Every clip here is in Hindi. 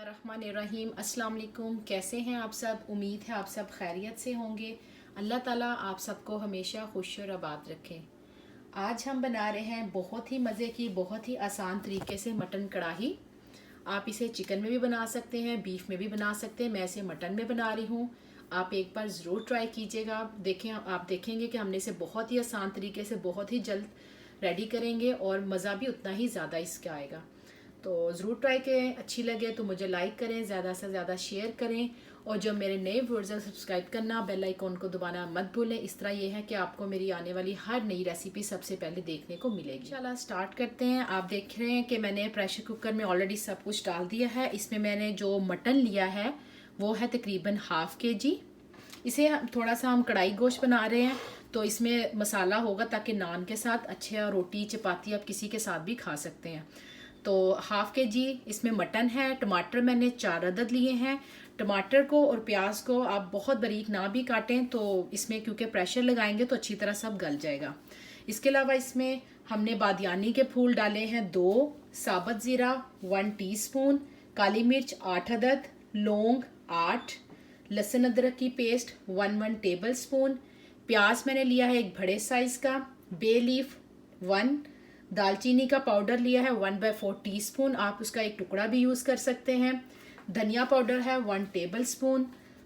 बिस्मिल्लाहिर्रहमानिर्रहीम। अस्सलाम वालेकुम। कैसे हैं आप सब? उम्मीद है आप सब खैरियत से होंगे। अल्लाह ताला आप सबको हमेशा खुश और आबाद रखें। आज हम बना रहे हैं बहुत ही मज़े की, बहुत ही आसान तरीके से मटन कढ़ाई। आप इसे चिकन में भी बना सकते हैं, बीफ में भी बना सकते हैं। मैं इसे मटन में बना रही हूँ। आप एक बार ज़रूर ट्राई कीजिएगा। आप देखेंगे कि हमने इसे बहुत ही आसान तरीके से बहुत ही जल्द रेडी करेंगे और मज़ा भी उतना ही ज़्यादा इसका आएगा। तो ज़रूर ट्राई करें। अच्छी लगे तो मुझे लाइक करें, ज़्यादा से ज़्यादा शेयर करें और जो मेरे नए व्यूअर्स हैं सब्सक्राइब करना, बेल आइकॉन को दबाना मत भूलें। इस तरह ये है कि आपको मेरी आने वाली हर नई रेसिपी सबसे पहले देखने को मिलेगी। इंशाल्लाह स्टार्ट करते हैं। आप देख रहे हैं कि मैंने प्रेशर कुकर में ऑलरेडी सब कुछ डाल दिया है। इसमें मैंने जो मटन लिया है वो है तकरीबन ½ kg। इसे थोड़ा सा हम कढ़ाई गोश्त बना रहे हैं तो इसमें मसाला होगा ताकि नान के साथ अच्छे, रोटी चपाती आप किसी के साथ भी खा सकते हैं। तो ½ kg इसमें मटन है। टमाटर मैंने 4 अदद लिए हैं। टमाटर को और प्याज को आप बहुत बारीक ना भी काटें तो इसमें क्योंकि प्रेशर लगाएंगे तो अच्छी तरह सब गल जाएगा। इसके अलावा इसमें हमने बादियानी के फूल डाले हैं 2, साबुत ज़ीरा 1 टीस्पून, काली मिर्च 8 अदद, लौंग 8, लहसुन अदरक की पेस्ट 1 टेबल स्पून, प्याज मैंने लिया है एक बड़े साइज का, बे लीफ 1, दालचीनी का पाउडर लिया है 1/4 टीस्पून, आप उसका एक टुकड़ा भी यूज़ कर सकते हैं। धनिया पाउडर है 1 टेबल स्पून,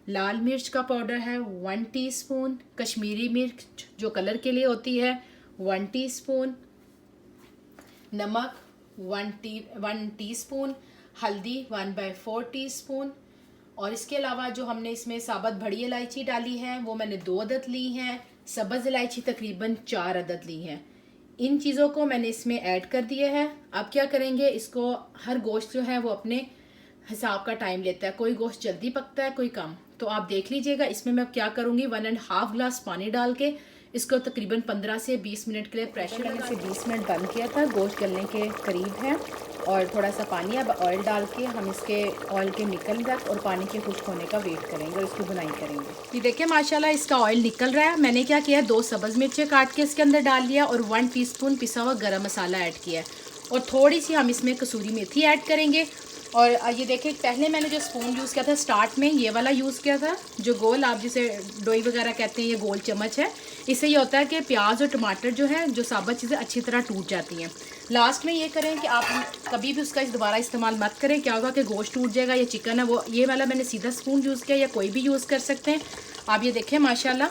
लाल मिर्च का पाउडर है 1 टीस्पून, कश्मीरी मिर्च जो कलर के लिए होती है 1 टीस्पून, नमक 1 टीस्पून, हल्दी 1/4 टीस्पून और इसके अलावा जो हमने इसमें साबुत बड़ी इलायची डाली है वो मैंने 2 अदद ली हैं। सब्ज़ इलायची तकरीबन 4 अदद ली हैं। इन चीज़ों को मैंने इसमें ऐड कर दिया है। अब क्या करेंगे, इसको हर गोश्त जो है वो अपने हिसाब का टाइम लेता है। कोई गोश्त जल्दी पकता है, कोई कम। तो आप देख लीजिएगा। इसमें मैं क्या करूँगी, 1.5 ग्लास पानी डाल के इसको तकरीबन 15 से 20 मिनट के लिए प्रेशर करने से 20 मिनट बंद किया था। गोश्त गलने के करीब है और थोड़ा सा पानी, अब ऑयल डाल के हम इसके ऑयल के निकल तक और पानी के खुश्क होने का वेट करेंगे और इसकी बुनाई करेंगे। ये देखिए माशाल्लाह इसका ऑयल निकल रहा है। मैंने क्या किया, 2 सब्ज़ मिर्चें काट के इसके अंदर डाल लिया और 1 टीस्पून पिसा हुआ गरम मसाला ऐड किया है और थोड़ी सी हम इसमें कसूरी मेथी ऐड करेंगे। और ये देखिए पहले मैंने जो स्पून यूज़ किया था स्टार्ट में, ये वाला यूज़ किया था जो गोल, आप जिसे डोई वगैरह कहते हैं, ये गोल चम्मच है। इससे ये होता है कि प्याज और टमाटर जो है, जो साबुत चीज़ें अच्छी तरह टूट जाती हैं। लास्ट में ये करें कि आप कभी भी उसका दोबारा इस्तेमाल मत करें। क्या होगा कि गोश्त टूट जाएगा। ये चिकन है वो, ये वाला मैंने सीधा स्पून यूज़ किया, या कोई भी यूज़ कर सकते हैं। आप ये देखें माशाल्लाह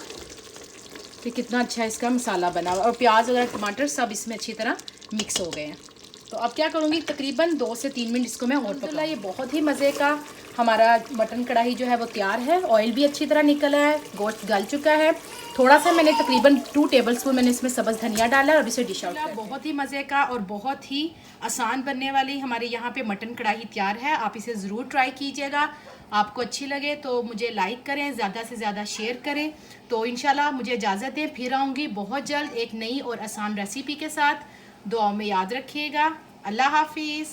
कि कितना अच्छा इसका मसाला बना हुआ और प्याज और टमाटर सब इसमें अच्छी तरह मिक्स हो गए हैं। तो अब क्या करूँगी, तकरीबन 2 से 3 मिनट इसको मैं और पकाऊंगी। ये बहुत ही मज़े का हमारा मटन कढ़ाई जो है वो तैयार है। ऑयल भी अच्छी तरह निकला है, गोश्त गल चुका है। थोड़ा सा मैंने तकरीबन 2 टेबल स्पून मैंने इसमें सब्ज़ धनिया डाला है और इसे डिश आउट किया। बहुत ही मज़े का और बहुत ही आसान बनने वाली हमारे यहाँ पे मटन कढ़ाई तैयार है। आप इसे ज़रूर ट्राई कीजिएगा। आपको अच्छी लगे तो मुझे लाइक करें, ज़्यादा से ज़्यादा शेयर करें। तो इंशाल्लाह मुझे इजाज़त दें, फिर आऊँगी बहुत जल्द एक नई और आसान रेसिपी के साथ। दुआओं में याद रखिएगा। अल्लाह हाफिज़।